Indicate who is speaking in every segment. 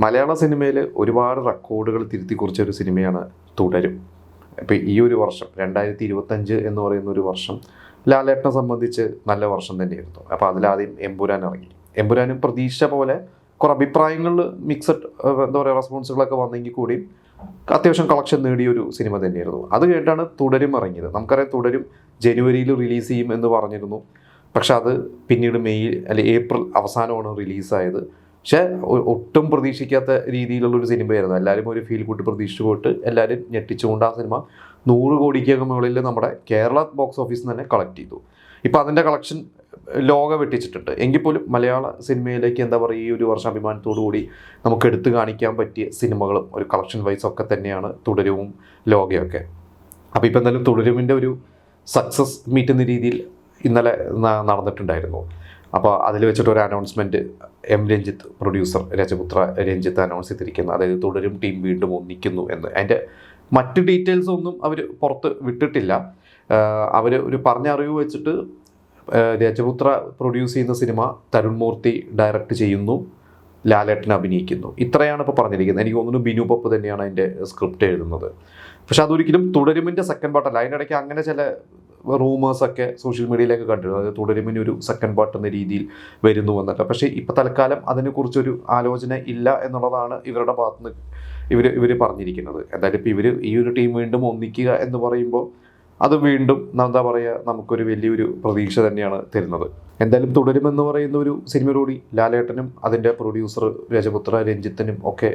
Speaker 1: മലയാള സിനിമയിൽ ഒരുപാട് റെക്കോർഡുകൾ തിരുത്തി കുറിച്ച ഒരു സിനിമയാണ് തുടരും. ഇപ്പോൾ ഈ ഒരു വർഷം 2025 എന്ന് പറയുന്ന ഒരു വർഷം ലാലേട്ടനെ സംബന്ധിച്ച് നല്ല വർഷം തന്നെയായിരുന്നു. അപ്പോൾ അതിലാദ്യം എമ്പുരാൻ ഇറങ്ങി. എമ്പുരാനും പ്രതീക്ഷ പോലെ കുറേ അഭിപ്രായങ്ങളിൽ മിക്സഡ് എന്താ പറയുക റെസ്പോൺസുകളൊക്കെ വന്നെങ്കിൽ കൂടിയും അത്യാവശ്യം കളക്ഷൻ നേടിയൊരു സിനിമ തന്നെയായിരുന്നു. അത് കേട്ടാണ് തുടരും ഇറങ്ങിയത്. നമുക്കറിയാം തുടരും ജനുവരിയിൽ റിലീസ് ചെയ്യും എന്ന് പറഞ്ഞിരുന്നു. പക്ഷെ അത് പിന്നീട് മെയ് അല്ലെങ്കിൽ ഏപ്രിൽ അവസാനമാണ് റിലീസായത്. പക്ഷേ ഒട്ടും പ്രതീക്ഷിക്കാത്ത രീതിയിലുള്ളൊരു സിനിമയായിരുന്നു. എല്ലാവരും ഒരു ഫീൽ ഗുഡ് പ്രതീക്ഷിച്ചു പോയിട്ട് എല്ലാവരും ഞെട്ടിച്ചുകൊണ്ട് ആ സിനിമ 100 കോടിക്ക് മുകളിൽ നമ്മുടെ കേരള ബോക്സ് ഓഫീസിൽ തന്നെ കളക്ട് ചെയ്തു. ഇപ്പോൾ അതിൻ്റെ കളക്ഷൻ ലോക വെട്ടിച്ചിട്ടുണ്ട്. എങ്കിൽ പോലും മലയാള സിനിമയിലേക്ക് എന്താ പറയുക ഈ ഒരു വർഷം അഭിമാനത്തോടു കൂടി നമുക്ക് എടുത്തു കാണിക്കാൻ പറ്റിയ സിനിമകളും ഒരു കളക്ഷൻ വൈസ് ഒക്കെ തന്നെയാണ് തുടരുവും ലോകയൊക്കെ. അപ്പോൾ ഇപ്പോൾ എന്തായാലും തുടരുമിൻ്റെ ഒരു സക്സസ് മീറ്റ് എന്ന രീതിയിൽ ഇന്നലെ നടന്നിട്ടുണ്ടായിരുന്നു. അപ്പോൾ അതിൽ വെച്ചിട്ട് ഒരു announcement M Ranjith producer Rajaputra Ranjith announce ചെയ്തിരിക്കുന്നത്, അതായത് തുടരും ടീം വീണ്ടും ഒന്നിക്കുന്നു എന്ന്. അതിൻ്റെ മറ്റ് ഡീറ്റെയിൽസ് ഒന്നും അവർ പുറത്ത് വിട്ടിട്ടില്ല. അവർ ഒരു പറഞ്ഞ അറിവ് വെച്ചിട്ട് രജപുത്ര പ്രൊഡ്യൂസ് ചെയ്യുന്ന സിനിമ തരുൺ മൂർത്തി ഡയറക്റ്റ് ചെയ്യുന്നു, ലാലേട്ടൻ അഭിനയിക്കുന്നു. ഇത്രയാണ് ഇപ്പോൾ പറഞ്ഞിരിക്കുന്നത്. എനിക്ക് തോന്നുന്നു ബിനു പപ്പ് തന്നെയാണ് അതിൻ്റെ സ്ക്രിപ്റ്റ് എഴുതുന്നത്. പക്ഷെ അതൊരിക്കലും തുടരുമിൻ്റെ സെക്കൻഡ് പാർട്ടല്ല. അതിനിടയ്ക്ക് അങ്ങനെ ചില റൂമേഴ്സൊക്കെ സോഷ്യൽ മീഡിയയിലേക്ക് കണ്ടിരുന്നു, അതായത് തുടരുമിന് ഒരു സെക്കൻഡ് പാർട്ട് എന്ന രീതിയിൽ വരുന്നു എന്നല്ല. പക്ഷേ ഇപ്പോൾ തൽക്കാലം അതിനെക്കുറിച്ചൊരു ആലോചന ഇല്ല എന്നുള്ളതാണ് ഇവരുടെ ഭാഗത്തുനിന്ന് ഇവർ പറഞ്ഞിരിക്കുന്നത്. എന്തായാലും ഇപ്പോൾ ഈ ഒരു ടീം വീണ്ടും ഒന്നിക്കുക എന്ന് പറയുമ്പോൾ അത് വീണ്ടും എന്താ പറയുക നമുക്കൊരു വലിയൊരു പ്രതീക്ഷ തന്നെയാണ് തരുന്നത്. എന്തായാലും തുടരുമെന്ന് പറയുന്ന ഒരു സിനിമയോടുകൂടി ലാലേട്ടനും അതിൻ്റെ പ്രൊഡ്യൂസർ രജപുത്ര രഞ്ജിത്തിനും ഒക്കെ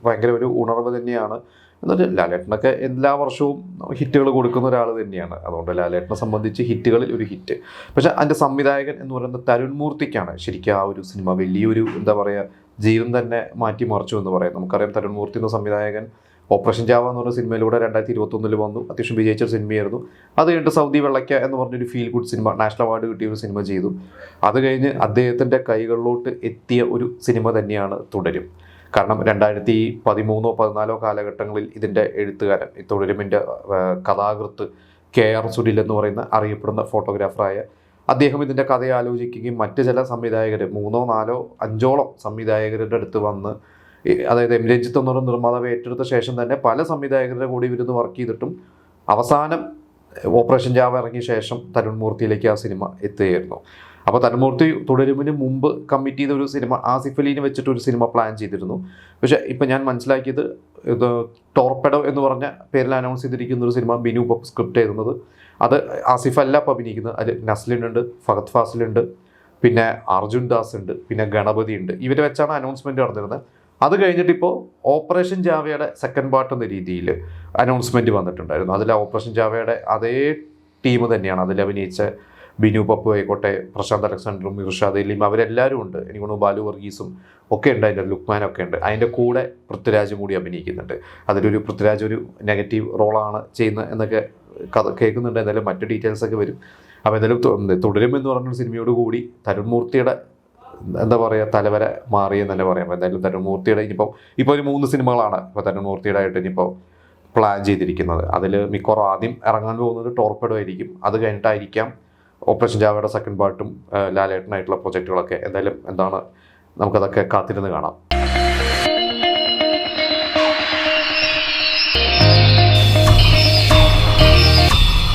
Speaker 1: ഭയങ്കര ഒരു ഉണർവ് തന്നെയാണ്. എന്നിട്ട് ലാലേട്ടനൊക്കെ എല്ലാ വർഷവും ഹിറ്റുകൾ കൊടുക്കുന്ന ഒരാൾ തന്നെയാണ്. അതുകൊണ്ട് ലാലേട്ടനെ സംബന്ധിച്ച് ഹിറ്റുകളിൽ ഒരു ഹിറ്റ്. പക്ഷെ അതിൻ്റെ സംവിധായകൻ എന്ന് പറയുന്നത് തരുൺ മൂർത്തിക്കാണ് ശരിക്കും ആ ഒരു സിനിമ വലിയൊരു എന്താ പറയുക ജീവൻ തന്നെ മാറ്റിമറിച്ചു എന്ന് പറയാം. നമുക്കറിയാം തരുൺ മൂർത്തി എന്ന സംവിധായകൻ ഓപ്പറേഷൻ ജാവ എന്ന് പറഞ്ഞ സിനിമയിലൂടെ 2021 വന്നു. അത്യാവശ്യം വിജയിച്ച സിനിമയായിരുന്നു. അത് കഴിഞ്ഞിട്ട് സൗദി വെള്ളയ്ക്ക എന്ന് പറഞ്ഞൊരു feel good cinema, national award കിട്ടിയ ഒരു സിനിമ ചെയ്തു. അത് കഴിഞ്ഞ് അദ്ദേഹത്തിൻ്റെ കൈകളിലോട്ട് എത്തിയ ഒരു സിനിമ തന്നെയാണ് തുടരും. കാരണം 2013-14 കാലഘട്ടങ്ങളിൽ ഇതിൻ്റെ എഴുത്തുകാരൻ തുടരുമിൻ്റെ കഥാകൃത്ത് KR സുനിൽ എന്ന് പറയുന്ന അറിയപ്പെടുന്ന ഫോട്ടോഗ്രാഫറായ അദ്ദേഹം ഇതിൻ്റെ കഥ ആലോചിക്കുകയും മറ്റ് ചില സംവിധായകർ 3-4-5 സംവിധായകരുടെ അടുത്ത് വന്ന്, അതായത് എം രഞ്ജിത്ത് എന്നൊരു നിർമ്മാതാവ് ഏറ്റെടുത്ത ശേഷം തന്നെ പല സംവിധായകരുടെ കൂടി ഇവരുന്ന് വർക്ക് ചെയ്തിട്ടും അവസാനം ഓപ്പറേഷൻ ജാവ ഇറങ്ങിയ ശേഷം തരുൺ മൂർത്തിയിലേക്ക് ആ സിനിമ എത്തുകയായിരുന്നു. അപ്പോൾ തരുൺ മൂർത്തി തുടരുമിന് മുമ്പ് കമ്മിറ്റ് ചെയ്ത ഒരു സിനിമ ആസിഫ് അലീനെ വെച്ചിട്ട് ഒരു സിനിമ പ്ലാൻ ചെയ്തിരുന്നു. പക്ഷേ ഇപ്പം ഞാൻ മനസ്സിലാക്കിയത് ഇത് ടോർപെഡോ എന്ന് പറഞ്ഞ പേരിൽ അനൗൺസ് ചെയ്തിരിക്കുന്ന ഒരു സിനിമ ബിനു പപ്പ് സ്ക്രിപ്റ്റ് എഴുതുന്നത്. അത് ആസിഫ് അല്ല ഇപ്പോൾ അഭിനയിക്കുന്നത്. അതിൽ നസ്ലിനുണ്ട്, ഫഹദ് ഫാസിലുണ്ട്, പിന്നെ അർജുൻ ദാസ് ഉണ്ട്, പിന്നെ ഗണപതി ഉണ്ട്. ഇവരെ വെച്ചാണ് അനൗൺസ്മെൻറ്റ് നടന്നിരുന്നത്. അത് കഴിഞ്ഞിട്ട് ഇപ്പോൾ ഓപ്പറേഷൻ ജാവയുടെ സെക്കൻഡ് പാർട്ട് എന്ന രീതിയിൽ അനൗൺസ്മെൻറ്റ് വന്നിട്ടുണ്ടായിരുന്നു. അതിൽ ഓപ്പറേഷൻ ജാവയുടെ അതേ ടീം തന്നെയാണ്. അതിൽ അഭിനയിച്ച ബിനു പപ്പു ആയിക്കോട്ടെ, പ്രശാന്ത് അലക്സാണ്ടറും ഇർഷാദ് അലിയും അവരെല്ലാവരും ഉണ്ട്. എനിക്ക് തോന്നുന്നു ബാലു വർഗീസും ഒക്കെ ഉണ്ട്, അതിൻ്റെ ലുക്മാനൊക്കെ ഉണ്ട്. അതിൻ്റെ കൂടെ പൃഥ്വിരാജും കൂടി അഭിനയിക്കുന്നുണ്ട്. അതിലൊരു പൃഥ്വിരാജ് ഒരു നെഗറ്റീവ് റോളാണ് ചെയ്യുന്നത് എന്നൊക്കെ കേൾക്കുന്നുണ്ട്. എന്തായാലും മറ്റു ഡീറ്റെയിൽസൊക്കെ വരും. അപ്പോൾ എന്തായാലും തുടരുമെന്ന് പറഞ്ഞൊരു സിനിമയോട് കൂടി തരുൺ മൂർത്തിയുടെ എന്താ പറയുക തലവര മാറിയെന്ന് തന്നെ പറയാം. എന്തായാലും തരുൺ മൂർത്തിയുടെ ഇപ്പോൾ ഒരു 3 സിനിമകളാണ് ഇപ്പോൾ തരുൺ മൂർത്തിയുടെ ആയിട്ട് ഇനിയിപ്പോൾ പ്ലാൻ ചെയ്തിരിക്കുന്നത്. അതിൽ മിക്കവാറും ആദ്യം ഇറങ്ങാൻ പോകുന്നത് ടോർപെഡോ ആയിരിക്കും. അത് കഴിഞ്ഞിട്ടായിരിക്കാം ഓപ്പറേഷൻ ജാവയുടെ സെക്കൻഡ് പാർട്ടും ലാലേട്ടനായിട്ടുള്ള പ്രൊജക്റ്റുകളൊക്കെ. എന്തായാലും എന്താണ് നമുക്കതൊക്കെ കാത്തിരുന്ന് കാണാം.